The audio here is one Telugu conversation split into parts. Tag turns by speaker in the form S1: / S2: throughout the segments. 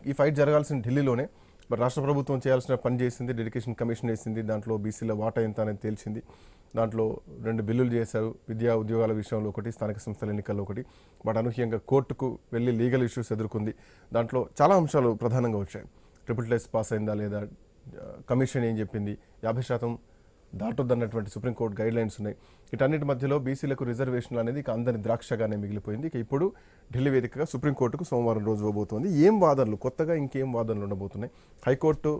S1: ఈ ఫైట్ జరగాల్సిన ఢిల్లీలోనే. మరి రాష్ట్ర ప్రభుత్వం చేయాల్సిన పని చేసింది, డెడికేషన్ కమిషన్ వేసింది, దాంట్లో బీసీల వాటా ఎంత అనేది తేల్చింది. దాంట్లో 2 బిల్లులు చేశారు, విద్యా ఉద్యోగాల విషయంలో ఒకటి, స్థానిక సంస్థల ఎన్నికల్లో ఒకటి. వాటి అనూహ్యంగా కోర్టుకు వెళ్ళి లీగల్ ఇష్యూస్ ఎదుర్కొంది. దాంట్లో చాలా అంశాలు ప్రధానంగా వచ్చాయి. ట్రిపుల్ టెస్ట్ పాస్ అయిందా లేదా, కమిషన్ ఏం చెప్పింది, 50% దాటొద్దన్నటువంటి సుప్రీంకోర్టు గైడ్ లైన్స్ ఉన్నాయి. వీటన్నిటి మధ్యలో బీసీలకు రిజర్వేషన్లు అనేది ఇక అందరి ద్రాక్షగానే మిగిలిపోయింది. ఇక ఇప్పుడు ఢిల్లీ వేదికగా సుప్రీంకోర్టుకు సోమవారం రోజు ఇవ్వబోతోంది. ఏం వాదనలు, కొత్తగా ఇంకేం వాదనలు ఉండబోతున్నాయి? హైకోర్టు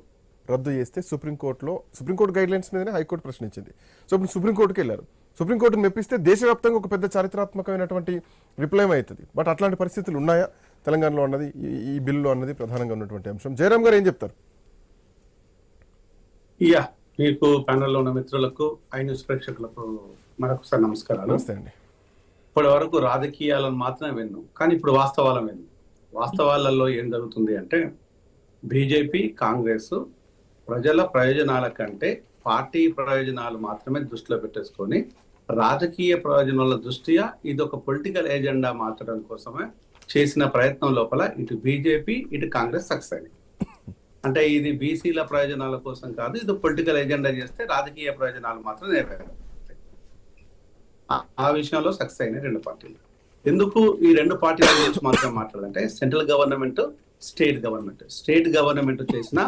S1: రద్దు చేస్తే సుప్రీంకోర్టు గైడ్ లైన్స్ మీదనే హైకోర్టు ప్రశ్నించింది. సో ఇప్పుడు సుప్రీంకోర్టుకి వెళ్ళారు. సుప్రీంకోర్టును మెప్పిస్తే దేశవ్యాప్తంగా ఒక పెద్ద చారిత్రాత్మకమైనటువంటి విప్లవం అవుతుంది. బట్ అట్లాంటి పరిస్థితులు ఉన్నాయా తెలంగాణలో అన్నది ఈ బిల్లులో అన్నది ప్రధానంగా ఉన్నటువంటి అంశం. జయరామ్ గారు ఏం చెప్తారు?
S2: మీకు ప్యానెల్లో ఉన్న మిత్రులకు, ఐ న్యూస్ ప్రేక్షకులకు మరొకసారి నమస్కారాలు.
S1: నమస్తే అండి.
S2: ఇప్పటి వరకు రాజకీయాలను మాత్రమే విన్నాం, కానీ ఇప్పుడు వాస్తవాలను విన్నాం. వాస్తవాలలో ఏం జరుగుతుంది అంటే, బీజేపీ, కాంగ్రెస్ ప్రజల ప్రయోజనాల కంటే పార్టీ ప్రయోజనాలు మాత్రమే దృష్టిలో పెట్టేసుకొని రాజకీయ ప్రయోజనాల దృష్ట్యా ఇది ఒక పొలిటికల్ ఎజెండా మార్చడం కోసమే చేసిన ప్రయత్నం లోపల ఇటు బీజేపీ, ఇటు కాంగ్రెస్ సక్సెస్ అయింది. అంటే ఇది బీసీల ప్రయోజనాల కోసం కాదు, ఇది పొలిటికల్ ఎజెండా చేస్తే రాజకీయ ప్రయోజనాలు మాత్రం నెరవేరాలి. ఆ విషయంలో సక్సెస్ అయినాయి 2 పార్టీలు. ఎందుకు ఈ 2 పార్టీల గురించి మాత్రం మాట్లాడాలంటే, సెంట్రల్ గవర్నమెంట్, స్టేట్ గవర్నమెంట్ చేసిన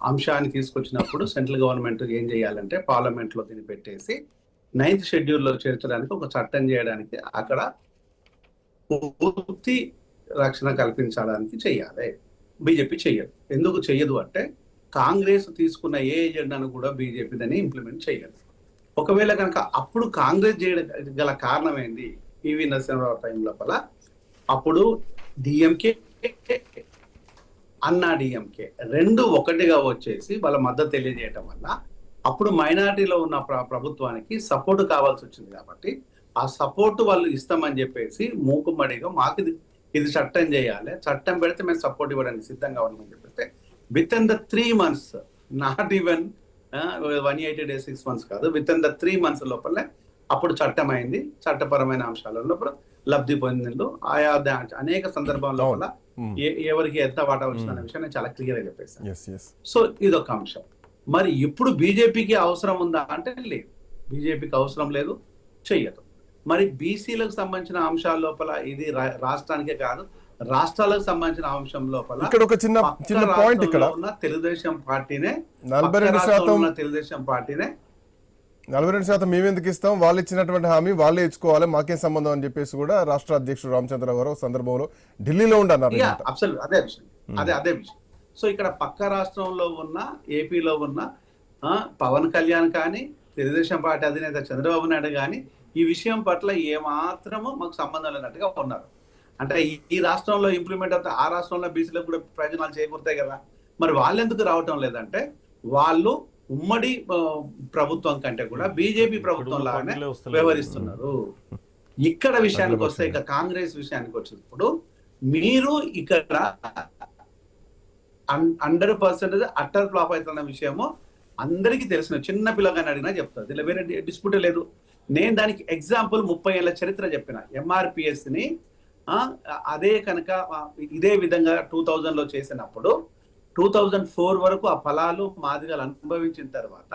S2: అంశాన్ని తీసుకొచ్చినప్పుడు సెంట్రల్ గవర్నమెంట్ ఏం చేయాలంటే, పార్లమెంట్ లో దీన్ని పెట్టేసి 9th షెడ్యూల్లో చేర్చడానికి ఒక చట్టం చేయడానికి, అక్కడ పూర్తి రక్షణ కల్పించడానికి చెయ్యాలి. బీజేపీ చెయ్యదు. ఎందుకు చెయ్యదు అంటే, కాంగ్రెస్ తీసుకున్న ఏ ఎజెండాను కూడా బీజేపీ దాన్ని ఇంప్లిమెంట్ చేయదు. ఒకవేళ కనుక అప్పుడు కాంగ్రెస్ చేయడం గల కారణం ఏంది? పివి నరసింహారావు టైం లోపల అప్పుడు డిఎంకే, అన్నా డిఎంకే 2 ఒకటిగా వచ్చేసి వాళ్ళ మద్దతు తెలియజేయటం వల్ల అప్పుడు మైనారిటీలో ఉన్న ప్రభుత్వానికి సపోర్ట్ కావాల్సి వచ్చింది. కాబట్టి ఆ సపోర్ట్ వాళ్ళు ఇస్తామని చెప్పేసి మూకుమ్మడిగా మాకు ఇది చట్టం చేయాలి, చట్టం పెడితే మేము సపోర్ట్ ఇవ్వడానికి సిద్ధంగా ఉన్నామని చెప్పేస్తే with in the 3 months, not even 180 days 6 months కాదు, విత్ ఇన్ ద 3 months లోపలే అప్పుడు చట్టం అయింది. చట్టపరమైన అంశాల లోపల లబ్ధి పొందిండు. ఆయా అనేక సందర్భాల లోపల ఎవరికి ఎంత వాటా వచ్చిందనే విషయం నేను చాలా క్లియర్ గా చెప్పేస్తాను. సో ఇదొక అంశం. మరి ఇప్పుడు బీజేపీకి అవసరం ఉందా అంటే లేదు, బీజేపీకి అవసరం లేదు, చెయ్యదు. మరి బీసీలకు సంబంధించిన అంశాల లోపల ఇది రాష్ట్రానికే కాదు, రాష్ట్రాలకు సంబంధించిన అంశం లోపల
S1: ఇక్కడ ఒక చిన్న పాయింట్, ఇక్కడ
S2: ఉన్న తెలుగుదేశం పార్టీనే
S1: 42% మేమెందుకు ఇస్తాం, వాళ్ళు ఇచ్చినటువంటి హామీ వాళ్ళే ఇచ్చుకోవాలి, మాకేం సంబంధం అని చెప్పేసి కూడా రాష్ట్ర అధ్యక్షుడు రామచంద్ర గారు సందర్భంలో ఢిల్లీలో ఉండన్నారు.
S2: అదే విషయం. సో ఇక్కడ పక్క రాష్ట్రంలో ఉన్న, ఏపీలో ఉన్న పవన్ కళ్యాణ్ కానీ, తెలుగుదేశం పార్టీ అధినేత చంద్రబాబు నాయుడు కానీ ఈ విషయం పట్ల ఏమాత్రము మాకు సంబంధం లేనట్టుగా ఉన్నారు. అంటే ఈ రాష్ట్రంలో ఇంప్లిమెంట్ అవుతా, ఆ రాష్ట్రంలో బీసీలకు కూడా ప్రయోజనాలు చేకూరుతాయి కదా. మరి వాళ్ళు ఎందుకు రావటం లేదంటే, వాళ్ళు ఉమ్మడి ప్రభుత్వం కంటే కూడా బీజేపీ ప్రభుత్వం లాగానే వ్యవహరిస్తున్నారు. ఇక్కడ విషయానికి వస్తే, ఇక కాంగ్రెస్ విషయానికి వచ్చినప్పుడు మీరు ఇక్కడ 100% అట్టర్ ఫ్లాప్ అవుతున్న విషయము అందరికీ తెలిసిన, చిన్న పిల్లగాని అడిగినా చెప్తారు, దీనిలో వేరే డిస్ప్యూట్ లేదు. నేను దానికి ఎగ్జాంపుల్ 30 ఏళ్ల చరిత్ర చెప్పిన. ఎంఆర్పిఎస్ ని అదే కనుక ఇదే విధంగా 2000లో చేసినప్పుడు 2004 వరకు ఆ ఫలాలు మాదిగలు అనుభవించిన తర్వాత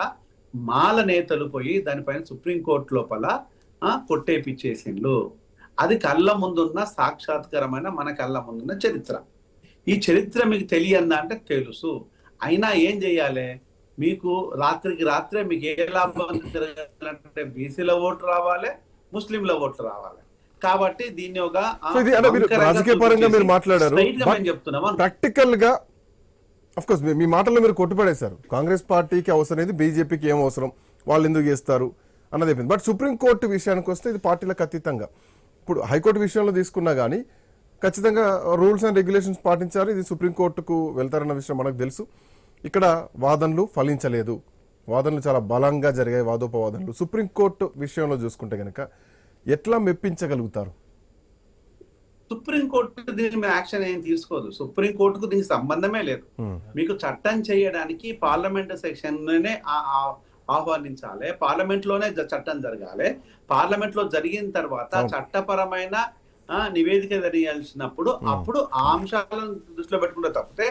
S2: మాల నేతలు పోయి దానిపైన సుప్రీంకోర్టు లోపల కొట్టేపిచ్చేసిండ్రు. అది కళ్ళ ముందున్న సాక్షాత్కరమైన, మన కళ్ళ ముందున్న చరిత్ర. ఈ చరిత్ర మీకు తెలియందా అంటే తెలుసు. అయినా ఏం చెయ్యాలి? మీకు రాత్రికి రాత్రే మీకు ఏ లాభం జరగాలంటే బీసీల ఓటు రావాలి, ముస్లింల ఓట్లు రావాలి. కాబట్టి దీన్ని ఒక
S1: రాజకీయ పరంగా మీరు మాట్లాడారు, ప్రాక్టికల్ గా అఫ్ కోర్స్ మీ మాటల్లో మీరు కొట్టుపడేశారు. కాంగ్రెస్ పార్టీకి అవసరం ఏది, బీజేపీకి ఏం అవసరం, వాళ్ళు ఎందుకు చేస్తారు అన్నది అయిపోయింది. బట్ సుప్రీంకోర్టు విషయానికి వస్తే ఇది పార్టీలకు అతీతంగా. ఇప్పుడు హైకోర్టు విషయంలో తీసుకున్నా కానీ ఖచ్చితంగా రూల్స్ అండ్ రెగ్యులేషన్స్ పాటించాలి. ఇది సుప్రీంకోర్టుకు వెళ్తారన్న విషయం మనకు తెలుసు. ఇక్కడ వాదనలు ఫలించలేదు, వాదనలు చాలా బలంగా జరిగాయి, వాదోపవాదనలు. సుప్రీంకోర్టు విషయంలో చూసుకుంటే కనుక ఎట్లా మెప్పించగలుగుతారు?
S2: సుప్రీంకోర్టు దీని మీద యాక్షన్ ఏం తీసుకోదు. సుప్రీంకోర్టుకు దీనికి సంబంధమే లేదు. మీకు చట్టం చేయడానికి పార్లమెంట్ సెక్షన్ ఆహ్వానించాలి, పార్లమెంట్ లోనే చట్టం జరగాలి. పార్లమెంట్ లో జరిగిన తర్వాత చట్టపరమైన నివేదిక తెలియాల్సినప్పుడు అప్పుడు ఆ అంశాలను దృష్టిలో పెట్టుకుంటే తప్పితే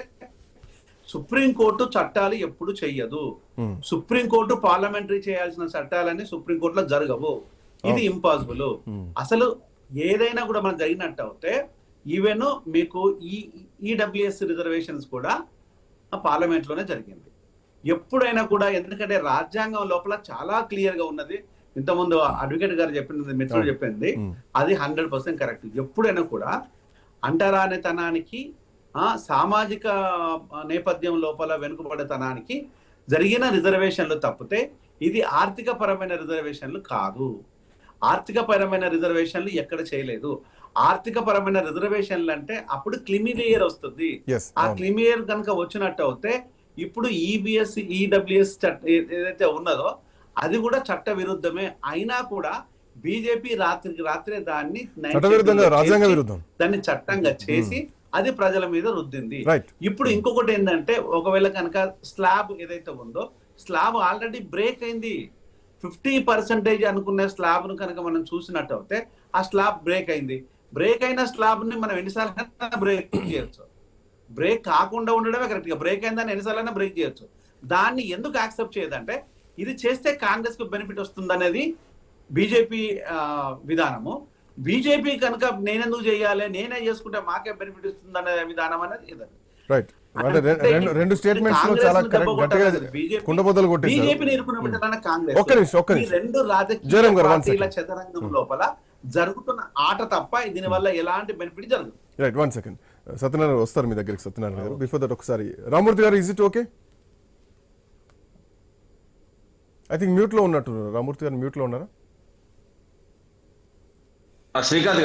S2: సుప్రీంకోర్టు చట్టాలు ఎప్పుడు చెయ్యదు. సుప్రీంకోర్టు పార్లమెంటరీ చేయాల్సిన చట్టాలన్నీ సుప్రీంకోర్టులో జరగవు. ఇది ఇంపాసిబుల్. అసలు ఏదైనా కూడా మనం జరిగినట్టు అయితే ఈవెన్ మీకు ఈడబ్ల్యూఎస్ రిజర్వేషన్స్ కూడా పార్లమెంట్ లోనే జరిగింది. ఎప్పుడైనా కూడా, ఎందుకంటే రాజ్యాంగం లోపల చాలా క్లియర్ గా ఉన్నది. ఇంతకుముందు అడ్వకేట్ గారు చెప్పింది, మిత్రుడు చెప్పింది, అది 100% కరెక్ట్. ఎప్పుడైనా కూడా అంటరానితనానికి, సామాజిక నేపథ్యం లోపల వెనుకబడతనానికి జరిగిన రిజర్వేషన్లు తప్పితే ఇది ఆర్థిక పరమైన రిజర్వేషన్లు కాదు. ఆర్థిక పరమైన రిజర్వేషన్లు ఎక్కడ చేయలేదు. ఆర్థిక పరమైన రిజర్వేషన్లు అంటే అప్పుడు క్రిమిలేయర్ వస్తుంది. ఆ క్రిమిలేయర్ కనుక వచ్చినట్టు అయితే ఇప్పుడు ఈబిఎస్ ఈడబ్ల్యూఎస్ ఏదైతే ఉన్నదో అది కూడా చట్ట విరుద్ధమే. అయినా కూడా బీజేపీ రాత్రికి రాత్రే దాన్ని చట్టంగా చేసి అది ప్రజల మీద రుద్దింది. ఇప్పుడు ఇంకొకటి ఏంటంటే, ఒకవేళ కనుక స్లాబ్ ఏదైతే ఉందో స్లాబ్ ఆల్రెడీ బ్రేక్ అయింది. 50% అనుకున్న స్లాబ్ ను కనుక మనం చూసినట్టు అయితే ఆ స్లాబ్ బ్రేక్ అయింది. బ్రేక్ అయిన స్లాబ్ ని మనం ఎన్నిసార్లు బ్రేక్ చేయొచ్చు. బ్రేక్ కాకుండా ఉండడమే కరెక్ట్ గా. బ్రేక్ అయిందని ఎన్నిసార్లైనా బ్రేక్ చేయొచ్చు. దాన్ని ఎందుకు యాక్సెప్ట్ చేయదంటే ఇది చేస్తే కాంగ్రెస్ కు బెనిఫిట్ వస్తుంది అనేది బీజేపీ విధానము. బీజేపీ కనుక నేనెందుకు చేయాలి, నేనే చేసుకుంటే మాకే బెనిఫిట్ వస్తుంది అనే విధానం అనేది ఇదండి.
S1: రెండు స్టేట్మెంట్స్ లో చాలా గట్టిగా కుండబద్దలు కొట్టేశారు.
S2: బీజేపీని ఎదుర్కొన్న కాంగ్రెస్ ఈ రెండు రాజకీయ పార్టీల చదరంగం లోపల జరుగుతున్న ఆట తప్ప దీని వల్ల ఎలాంటి బెనిఫిట్ జరగదు.
S1: Right, 1 second. సత్యనారాయణ వస్తారు మీ దగ్గరికి. సత్యనారాయణ గారు, బిఫోర్ దట్ ఒకసారి రామూర్తి గారు, is it okay? I think mute లో ఉన్నట్టు. రామూర్తి గారు మ్యూట్ లో ఉన్నారా?
S3: శ్రీకాంత్